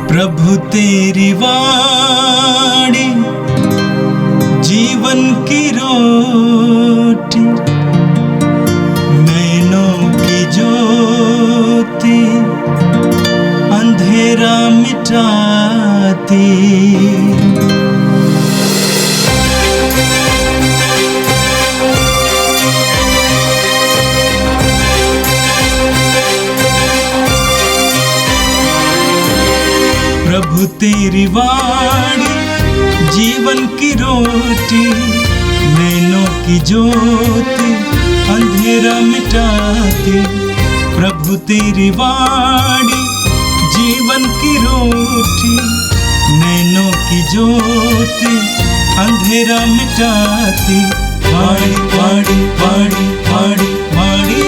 प्रभु तेरी वाणी जीवन की रोटी, नैनों की ज्योति अंधेरा मिटाती। प्रभु तेरी वाणी जीवन की रोटी, नैनों की ज्योति अंधेरा मिटाती। प्रभु तेरी वाणी जीवन की रोटी, नैनों की ज्योति अंधेरा मिटाती। वाणी वाणी वाणी वाणी वाणी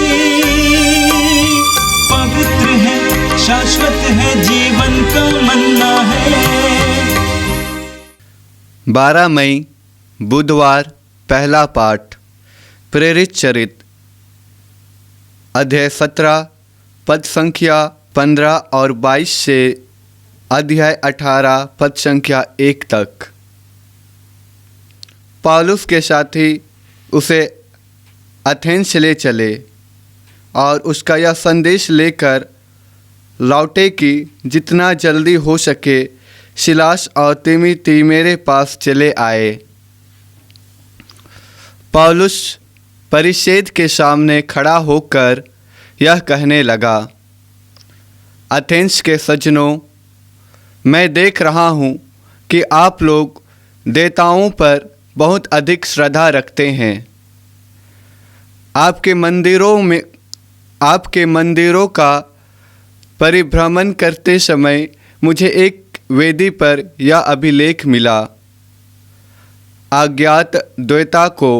पवित्र है, शाश्वत है, जीवन का मन्ना है। 12 मई बुधवार, पहला पाठ। प्रेरित चरित्र अध्याय 17 पद संख्या 15 और 22 से अध्याय 18 पद संख्या 1 तक। पौलुस के साथी उसे एथेंस ले चले और उसका यह संदेश लेकर लौटे कि जितना जल्दी हो सके सिलास और तीमुथी मेरे पास चले आए। पौलुस परिषद के सामने खड़ा होकर यह कहने लगा, एथेंस के सज्जनों, मैं देख रहा हूँ कि आप लोग देवताओं पर बहुत अधिक श्रद्धा रखते हैं। आपके मंदिरों का परिभ्रमण करते समय मुझे एक वेदी पर यह अभिलेख मिला, अज्ञात देवता को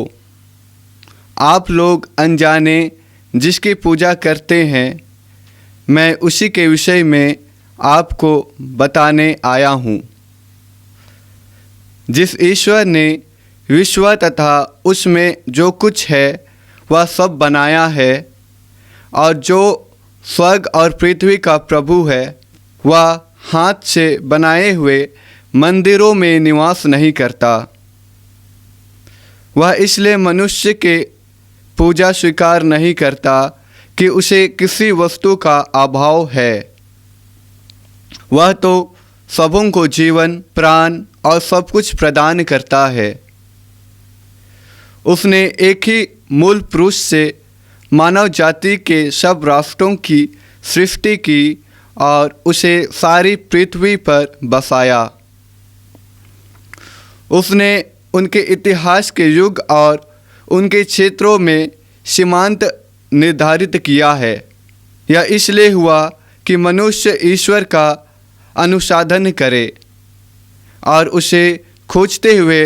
आप लोग अनजाने जिसकी पूजा करते हैं, मैं उसी के विषय में आपको बताने आया हूँ। जिस ईश्वर ने विश्व तथा उसमें जो कुछ है वह सब बनाया है, और जो स्वर्ग और पृथ्वी का प्रभु है, वह हाथ से बनाए हुए मंदिरों में निवास नहीं करता। वह इसलिए मनुष्य के पूजा स्वीकार नहीं करता कि उसे किसी वस्तु का अभाव है। वह तो सबों को जीवन, प्राण और सब कुछ प्रदान करता है। उसने एक ही मूल पुरुष से मानव जाति के सब राष्ट्रों की सृष्टि की और उसे सारी पृथ्वी पर बसाया। उसने उनके इतिहास के युग और उनके क्षेत्रों में सीमांत निर्धारित किया है। यह इसलिए हुआ कि मनुष्य ईश्वर का अनुसंधान करे और उसे खोजते हुए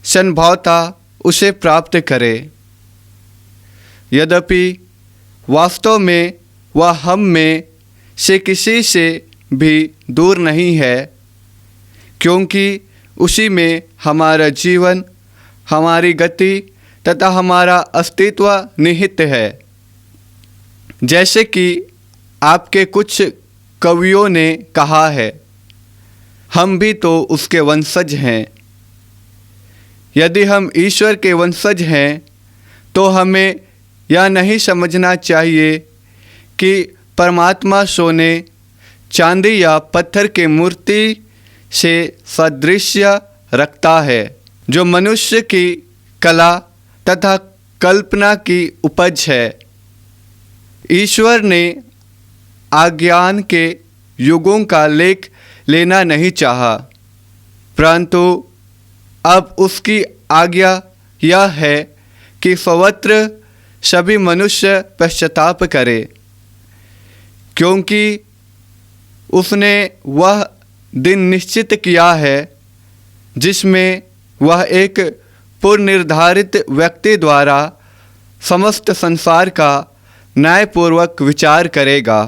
संभवतः उसे प्राप्त करे। यद्यपि वास्तव में वह हम में से किसी से भी दूर नहीं है, क्योंकि उसी में हमारा जीवन, हमारी गति तथा हमारा अस्तित्व निहित है। जैसे कि आपके कुछ कवियों ने कहा है, हम भी तो उसके वंशज हैं। यदि हम ईश्वर के वंशज हैं तो हमें यह नहीं समझना चाहिए कि परमात्मा सोने, चांदी या पत्थर के मूर्ति से सादृश्य रखता है, जो मनुष्य की कला तथा कल्पना की उपज है। ईश्वर ने अज्ञान के युगों का लेख लेना नहीं चाहा, परंतु अब उसकी आज्ञा यह है कि सर्वत्र सभी मनुष्य पश्चाताप करें, क्योंकि उसने वह दिन निश्चित किया है जिसमें वह एक पूर्व निर्धारित व्यक्ति द्वारा समस्त संसार का न्यायपूर्वक विचार करेगा।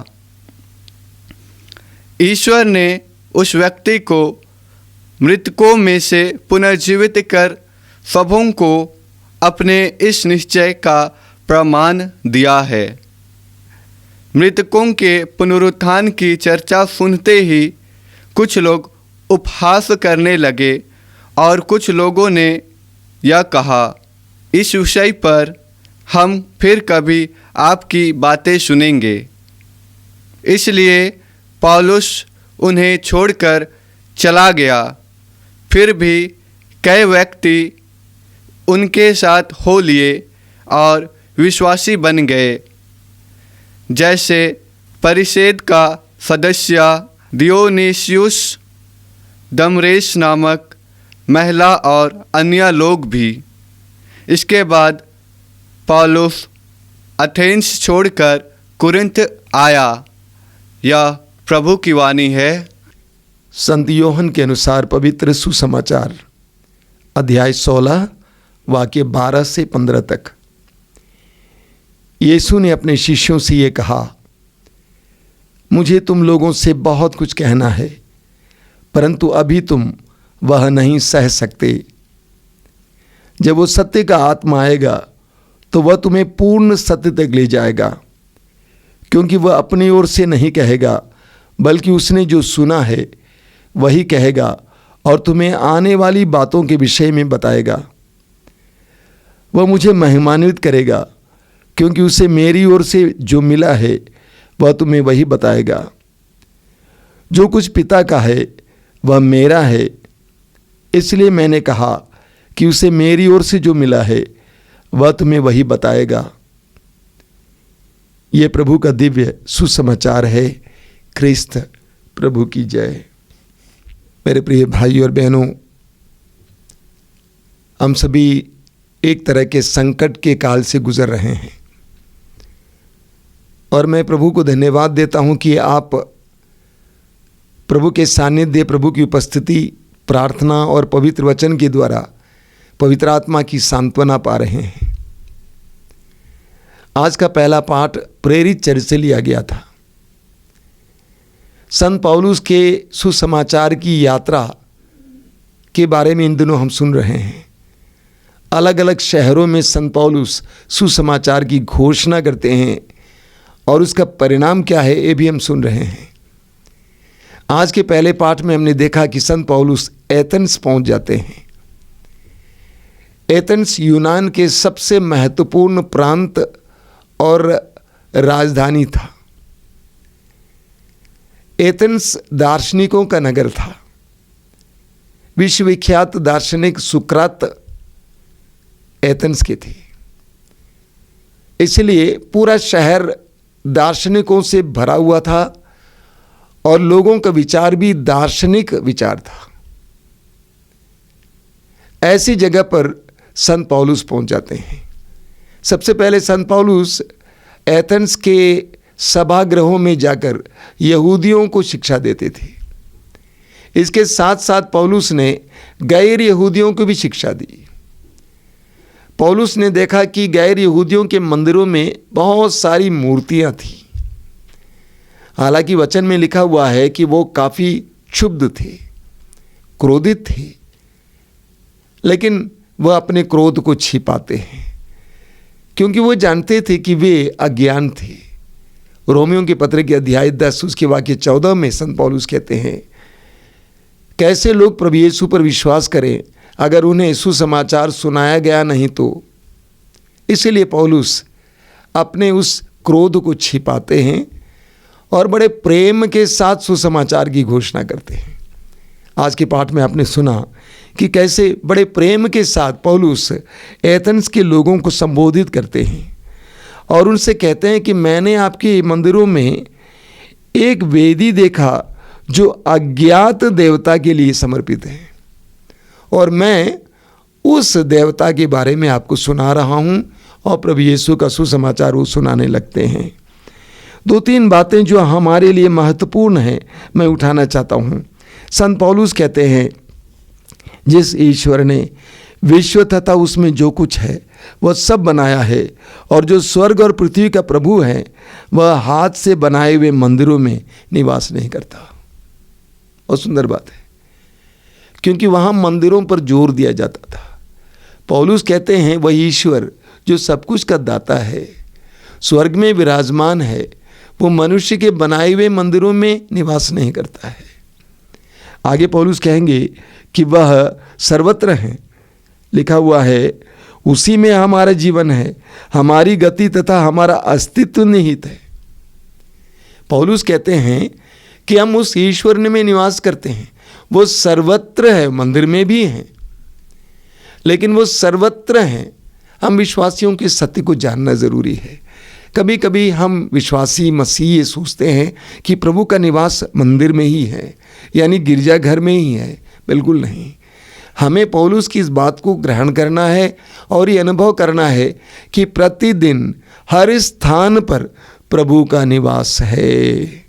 ईश्वर ने उस व्यक्ति को मृतकों में से पुनर्जीवित कर सबों को अपने इस निश्चय का प्रमाण दिया है। मृतकों के पुनरुत्थान की चर्चा सुनते ही कुछ लोग उपहास करने लगे और कुछ लोगों ने यह कहा, इस विषय पर हम फिर कभी आपकी बातें सुनेंगे। इसलिए पौलुस उन्हें छोड़कर चला गया। फिर भी कई व्यक्ति उनके साथ हो लिए और विश्वासी बन गए, जैसे परिषद का सदस्य दियोनीसियुस, दमरेस नामक महिला और अन्य लोग भी। इसके बाद पौलुस एथेंस छोड़कर कुरिन्थ आया। यह प्रभु की वाणी है। संत योहन के अनुसार पवित्र सुसमाचार अध्याय 16 वाक्य 12 से 15 तक। यीशु ने अपने शिष्यों से ये कहा, मुझे तुम लोगों से बहुत कुछ कहना है, परंतु अभी तुम वह नहीं सह सकते। जब वो सत्य का आत्मा आएगा तो वह तुम्हें पूर्ण सत्य तक ले जाएगा, क्योंकि वह अपनी ओर से नहीं कहेगा, बल्कि उसने जो सुना है वही कहेगा और तुम्हें आने वाली बातों के विषय में बताएगा। वह मुझे महिमान्वित करेगा, क्योंकि उसे मेरी ओर से जो मिला है वह तुम्हें वही बताएगा। जो कुछ पिता का है वह मेरा है, इसलिए मैंने कहा कि उसे मेरी ओर से जो मिला है वह तुम्हें वही बताएगा। ये प्रभु का दिव्य सुसमाचार है। ख्रिस्त प्रभु की जय। मेरे प्रिय भाई और बहनों, हम सभी एक तरह के संकट के काल से गुजर रहे हैं और मैं प्रभु को धन्यवाद देता हूं कि आप प्रभु के सानिध्य, प्रभु की उपस्थिति, प्रार्थना और पवित्र वचन के द्वारा पवित्र आत्मा की सांत्वना पा रहे हैं। आज का पहला पाठ प्रेरित चरित्र से लिया गया था। संत पौलुस के सुसमाचार की यात्रा के बारे में इन दिनों हम सुन रहे हैं। अलग अलग शहरों में संत पौलुस सुसमाचार की घोषणा करते हैं और उसका परिणाम क्या है ये भी हम सुन रहे हैं। आज के पहले पाठ में हमने देखा कि संत पौलुस एथेंस पहुंच जाते हैं। एथेंस यूनान के सबसे महत्वपूर्ण प्रांत और राजधानी था। एथेंस दार्शनिकों का नगर था। विश्वविख्यात दार्शनिक सुकरात एथेंस के थे, इसलिए पूरा शहर दार्शनिकों से भरा हुआ था और लोगों का विचार भी दार्शनिक विचार था। ऐसी जगह पर संत पौलुस पहुंच जाते हैं। सबसे पहले संत पौलुस एथेंस के सभागृहों में जाकर यहूदियों को शिक्षा देते थे। इसके साथ साथ पौलुस ने गैर यहूदियों को भी शिक्षा दी। पौलुस ने देखा कि गैर यहूदियों के मंदिरों में बहुत सारी मूर्तियां थीं। हालांकि वचन में लिखा हुआ है कि वो काफ़ी क्षुब्ध थे, क्रोधित थे, लेकिन वह अपने क्रोध को छिपाते हैं क्योंकि वो जानते थे कि वे अज्ञान थे। रोमियों के पत्र के अध्याय 10 उसके वाक्य 14 में संत पौलुस कहते हैं, कैसे लोग प्रभु यीशु पर विश्वास करें अगर उन्हें सुसमाचार सुनाया गया नहीं तो। इसलिए पौलुस अपने उस क्रोध को छिपाते हैं और बड़े प्रेम के साथ सुसमाचार की घोषणा करते हैं। आज के पाठ में आपने सुना कि कैसे बड़े प्रेम के साथ पौलुस एथेंस के लोगों को संबोधित करते हैं और उनसे कहते हैं कि मैंने आपके मंदिरों में एक वेदी देखा जो अज्ञात देवता के लिए समर्पित है और मैं उस देवता के बारे में आपको सुना रहा हूँ। और प्रभु यीशु का सुसमाचार वो सुनाने लगते हैं। 2-3 बातें जो हमारे लिए महत्वपूर्ण हैं मैं उठाना चाहता हूँ। संत पौलुस कहते हैं, जिस ईश्वर ने विश्व तथा उसमें जो कुछ है वह सब बनाया है और जो स्वर्ग और पृथ्वी का प्रभु है वह हाथ से बनाए हुए मंदिरों में निवास नहीं करता। और सुंदर बात है, क्योंकि वहाँ मंदिरों पर जोर दिया जाता था। पौलुस कहते हैं वह ईश्वर जो सब कुछ का दाता है, स्वर्ग में विराजमान है, वो मनुष्य के बनाए हुए मंदिरों में निवास नहीं करता है। आगे पौलुस कहेंगे कि वह सर्वत्र हैं। लिखा हुआ है उसी में हमारा जीवन है, हमारी गति तथा हमारा अस्तित्व निहित है। पौलुस कहते हैं कि हम उस ईश्वर में निवास करते हैं। वो सर्वत्र है, मंदिर में भी हैं, लेकिन वो सर्वत्र हैं। हम विश्वासियों के सत्य को जानना ज़रूरी है। कभी कभी हम विश्वासी मसीह ये सोचते हैं कि प्रभु का निवास मंदिर में ही है, यानी गिरजाघर में ही है। बिल्कुल नहीं। हमें पौलुस की इस बात को ग्रहण करना है और ये अनुभव करना है कि प्रतिदिन हर स्थान पर प्रभु का निवास है,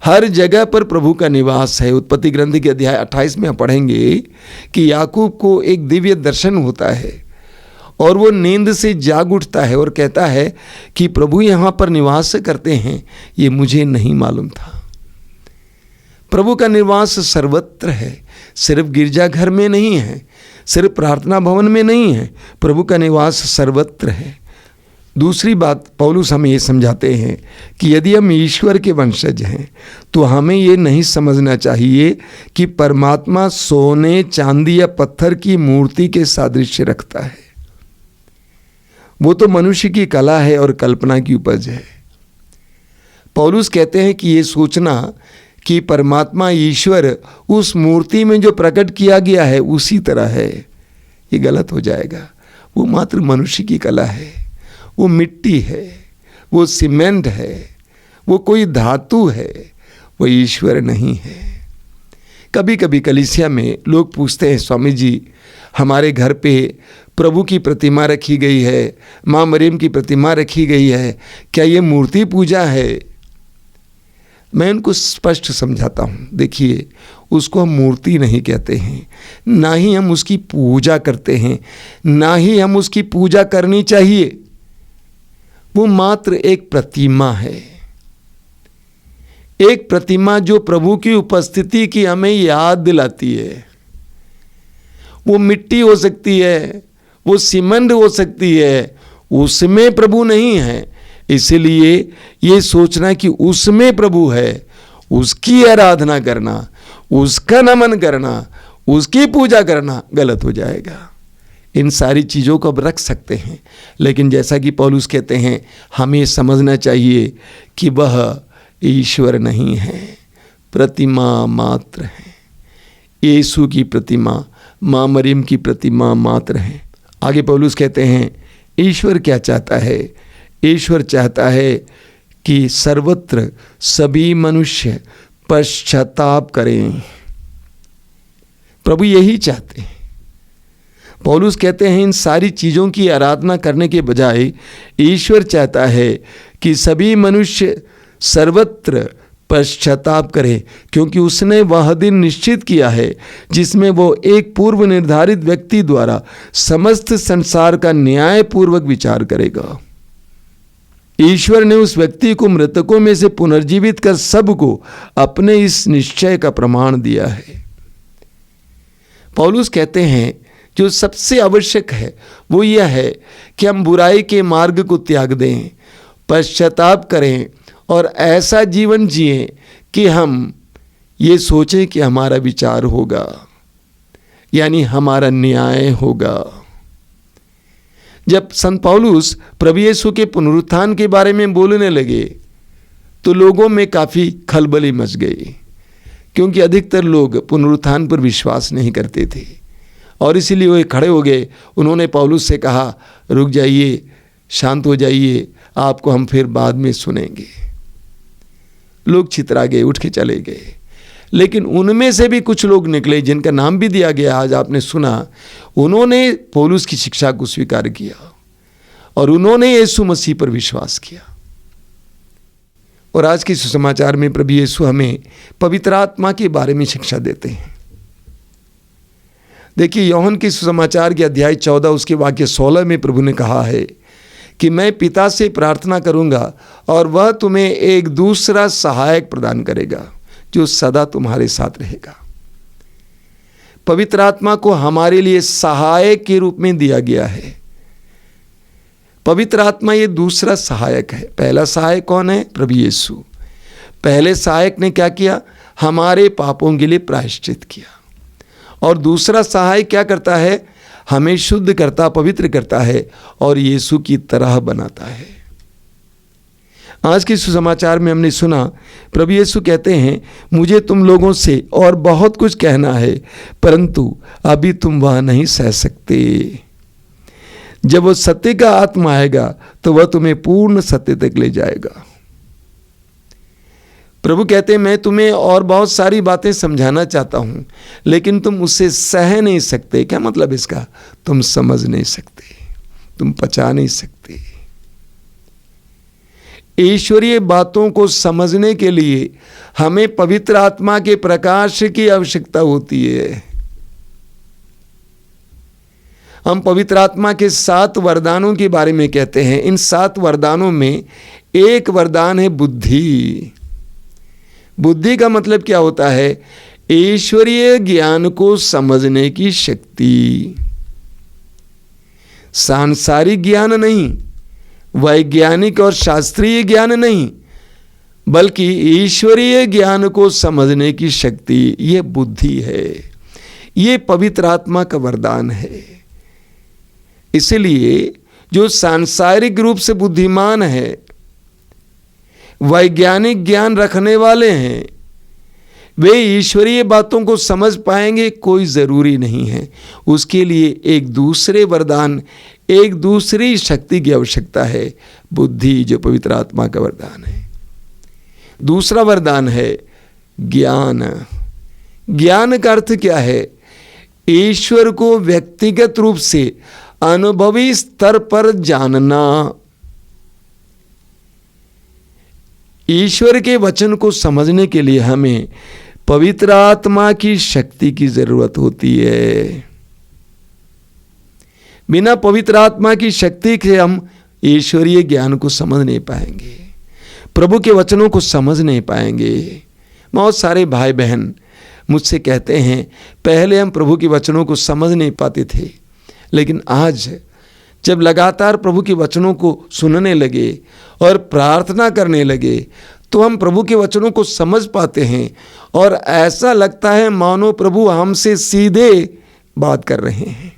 हर जगह पर प्रभु का निवास है। उत्पत्ति ग्रंथ के अध्याय 28 में हम पढ़ेंगे कि याकूब को एक दिव्य दर्शन होता है और वो नींद से जाग उठता है और कहता है कि प्रभु यहाँ पर निवास करते हैं, ये मुझे नहीं मालूम था। प्रभु का निवास सर्वत्र है, सिर्फ गिरजाघर में नहीं है, सिर्फ प्रार्थना भवन में नहीं है, प्रभु का निवास सर्वत्र है। दूसरी बात पौलुस हमें ये समझाते हैं कि यदि हम ईश्वर के वंशज हैं तो हमें ये नहीं समझना चाहिए कि परमात्मा सोने, चांदी या पत्थर की मूर्ति के सादृश्य रखता है। वो तो मनुष्य की कला है और कल्पना की उपज है। पौलुस कहते हैं कि ये सोचना कि परमात्मा ईश्वर उस मूर्ति में जो प्रकट किया गया है उसी तरह है, ये गलत हो जाएगा। वो मात्र मनुष्य की कला है, वो मिट्टी है, वो सीमेंट है, वो कोई धातु है, वो ईश्वर नहीं है। कभी कभी कलीसिया में लोग पूछते हैं, स्वामी जी हमारे घर पे प्रभु की प्रतिमा रखी गई है, माँ मरियम की प्रतिमा रखी गई है, क्या ये मूर्ति पूजा है? मैं उनको स्पष्ट समझाता हूँ, देखिए उसको हम मूर्ति नहीं कहते हैं, ना ही हम उसकी पूजा करते हैं, ना ही हम उसकी पूजा करनी चाहिए। वो मात्र एक प्रतिमा है, एक प्रतिमा जो प्रभु की उपस्थिति की हमें याद दिलाती है। वो मिट्टी हो सकती है, वो सीमेंट हो सकती है, उसमें प्रभु नहीं है। इसलिए ये सोचना कि उसमें प्रभु है, उसकी आराधना करना, उसका नमन करना, उसकी पूजा करना गलत हो जाएगा। इन सारी चीज़ों को अब रख सकते हैं, लेकिन जैसा कि पौलुस कहते हैं हमें समझना चाहिए कि वह ईश्वर नहीं है, प्रतिमा मात्र है। यीशु की प्रतिमा, माँ मरियम की प्रतिमा मात्र है। आगे पौलुस कहते हैं ईश्वर क्या चाहता है? ईश्वर चाहता है कि सर्वत्र सभी मनुष्य पश्चाताप करें। प्रभु यही चाहते हैं। पौलुस कहते हैं इन सारी चीज़ों की आराधना करने के बजाय ईश्वर चाहता है कि सभी मनुष्य सर्वत्र पश्चाताप करे, क्योंकि उसने वह दिन निश्चित किया है जिसमें वो एक पूर्व निर्धारित व्यक्ति द्वारा समस्त संसार का न्यायपूर्वक विचार करेगा। ईश्वर ने उस व्यक्ति को मृतकों में से पुनर्जीवित कर सबको अपने इस निश्चय का प्रमाण दिया है। पौलुस कहते हैं जो सबसे आवश्यक है वो यह है कि हम बुराई के मार्ग को त्याग दें, पश्चाताप करें और ऐसा जीवन जिएं कि हम ये सोचें कि हमारा विचार होगा, यानी हमारा न्याय होगा। जब संत पौलुस प्रभु यीशु के पुनरुत्थान के बारे में बोलने लगे तो लोगों में काफ़ी खलबली मच गई, क्योंकि अधिकतर लोग पुनरुत्थान पर विश्वास नहीं करते थे और इसीलिए वे खड़े हो गए। उन्होंने पौलुस से कहा, रुक जाइए, शांत हो जाइए, आपको हम फिर बाद में सुनेंगे। लोग छितरा गए, उठ के चले गए। लेकिन उनमें से भी कुछ लोग निकले जिनका नाम भी दिया गया, आज आपने सुना। उन्होंने पौलुस की शिक्षा को स्वीकार किया और उन्होंने यीशु मसीह पर विश्वास किया। और आज के सुसमाचार में प्रभु यीशु हमें पवित्र आत्मा के बारे में शिक्षा देते हैं। देखिए यूहन्ना के सुसमाचार के अध्याय 14 उसके वाक्य 16 में प्रभु ने कहा है कि मैं पिता से प्रार्थना करूंगा और वह तुम्हें एक दूसरा सहायक प्रदान करेगा जो सदा तुम्हारे साथ रहेगा। पवित्र आत्मा को हमारे लिए सहायक के रूप में दिया गया है। पवित्र आत्मा ये दूसरा सहायक है। पहला सहायक कौन है? प्रभु यीशु। पहले सहायक ने क्या किया? हमारे पापों के लिए प्रायश्चित किया। और दूसरा सहायक क्या करता है? हमें शुद्ध करता, पवित्र करता है और यीशु की तरह बनाता है। आज के सुसमाचार में हमने सुना प्रभु यीशु कहते हैं, मुझे तुम लोगों से और बहुत कुछ कहना है, परंतु अभी तुम वह नहीं सह सकते। जब वो सत्य का आत्मा आएगा तो वह तुम्हें पूर्ण सत्य तक ले जाएगा। प्रभु कहते हैं, मैं तुम्हें और बहुत सारी बातें समझाना चाहता हूं, लेकिन तुम उससे सह नहीं सकते। क्या मतलब इसका? तुम समझ नहीं सकते, तुम पचा नहीं सकते। ईश्वरीय बातों को समझने के लिए हमें पवित्र आत्मा के प्रकाश की आवश्यकता होती है। हम पवित्र आत्मा के 7 वरदानों के बारे में कहते हैं। इन 7 वरदानों में एक वरदान है बुद्धि। बुद्धि का मतलब क्या होता है? ईश्वरीय ज्ञान को समझने की शक्ति। सांसारिक ज्ञान नहीं, वैज्ञानिक और शास्त्रीय ज्ञान नहीं, बल्कि ईश्वरीय ज्ञान को समझने की शक्ति, ये बुद्धि है। ये पवित्र आत्मा का वरदान है। इसलिए जो सांसारिक रूप से बुद्धिमान है, वैज्ञानिक ज्ञान रखने वाले हैं, वे ईश्वरीय बातों को समझ पाएंगे कोई ज़रूरी नहीं है। उसके लिए एक दूसरे वरदान, एक दूसरी शक्ति की आवश्यकता है, बुद्धि, जो पवित्र आत्मा का वरदान है। दूसरा वरदान है ज्ञान। ज्ञान का अर्थ क्या है? ईश्वर को व्यक्तिगत रूप से अनुभवी स्तर पर जानना। ईश्वर के वचन को समझने के लिए हमें पवित्र आत्मा की शक्ति की जरूरत होती है। बिना पवित्र आत्मा की शक्ति के हम ईश्वरीय ज्ञान को समझ नहीं पाएंगे, प्रभु के वचनों को समझ नहीं पाएंगे। बहुत सारे भाई बहन मुझसे कहते हैं, पहले हम प्रभु के वचनों को समझ नहीं पाते थे, लेकिन आज जब लगातार प्रभु के वचनों को सुनने लगे और प्रार्थना करने लगे, तो हम प्रभु के वचनों को समझ पाते हैं और ऐसा लगता है मानो प्रभु हमसे सीधे बात कर रहे हैं।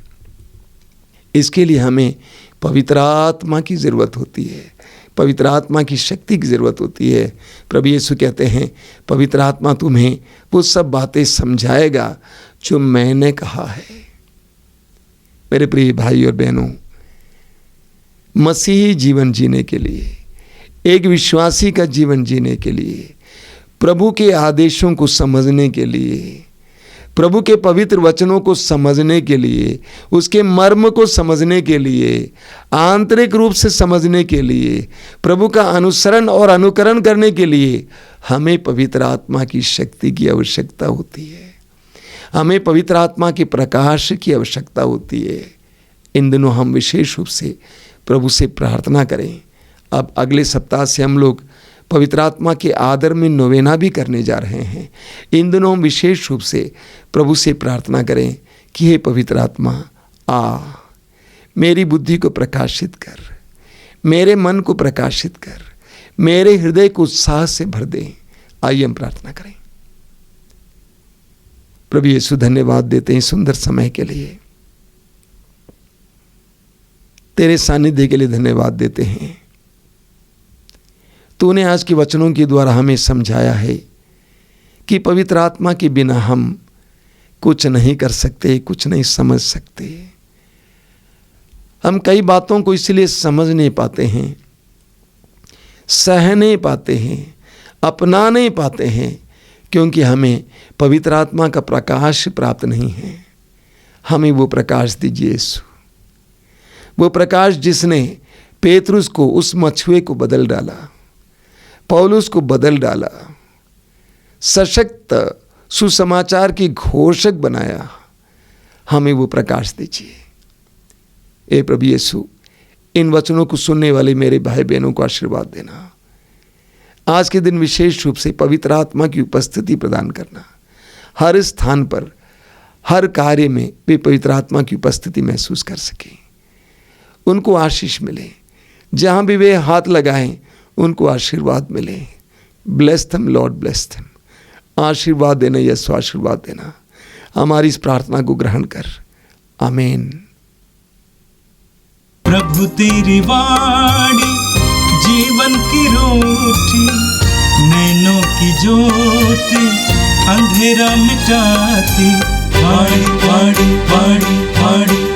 इसके लिए हमें पवित्र आत्मा की ज़रूरत होती है, पवित्र आत्मा की शक्ति की ज़रूरत होती है। प्रभु यीशु कहते हैं, पवित्र आत्मा तुम्हें वो सब बातें समझाएगा जो मैंने कहा है। मेरे प्रिय भाई और बहनों, मसीही जीवन जीने के लिए, एक विश्वासी का जीवन जीने के लिए, प्रभु के आदेशों को समझने के लिए, प्रभु के पवित्र वचनों को समझने के लिए, उसके मर्म को समझने के लिए, आंतरिक रूप से समझने के लिए, प्रभु का अनुसरण और अनुकरण करने के लिए हमें पवित्र आत्मा की शक्ति की आवश्यकता होती है। हमें पवित्र आत्मा के प्रकाश की आवश्यकता होती है। इन दिनों हम विशेष रूप से प्रभु से प्रार्थना करें। अब अगले सप्ताह से हम लोग पवित्र आत्मा के आदर में नोवेना भी करने जा रहे हैं। इन दिनों हम विशेष रूप से प्रभु से प्रार्थना करें कि हे पवित्र आत्मा, आ मेरी बुद्धि को प्रकाशित कर, मेरे मन को प्रकाशित कर, मेरे हृदय को उत्साह से भर दे। आइए हम प्रार्थना करें। प्रभु यीशु, धन्यवाद देते हैं सुंदर समय के लिए, तेरे सानिध्य के लिए धन्यवाद देते हैं। तूने आज के वचनों के द्वारा हमें समझाया है कि पवित्र आत्मा के बिना हम कुछ नहीं कर सकते, कुछ नहीं समझ सकते। हम कई बातों को इसलिए समझ नहीं पाते हैं, सह नहीं पाते हैं, अपना नहीं पाते हैं, क्योंकि हमें पवित्र आत्मा का प्रकाश प्राप्त नहीं है। हमें वो प्रकाश दीजिए यीशु, वो प्रकाश जिसने पेतरुस को, उस मछुए को बदल डाला, पौलुस को बदल डाला, सशक्त सुसमाचार की घोषक बनाया। हमें वो प्रकाश दीजिए। ए प्रभु यीशु, इन वचनों को सुनने वाले मेरे भाई बहनों को आशीर्वाद देना। आज के दिन विशेष रूप से पवित्र आत्मा की उपस्थिति प्रदान करना। हर स्थान पर, हर कार्य में वे पवित्र आत्मा की उपस्थिति महसूस कर सकें, उनको आशीष मिले। जहाँ भी वे हाथ लगाएं, उनको आशीर्वाद मिले। Bless them Lord, bless them. आशीर्वाद देना, यीशु आशीर्वाद देना। हमारी इस प्रार्थना को ग्रहण कर। आमीन। प्रभु तेरी वाणी जीवन की रोटी, नैनों की ज्योति अंधेरा मिटाती। वाणी वाणी वाणी वाणी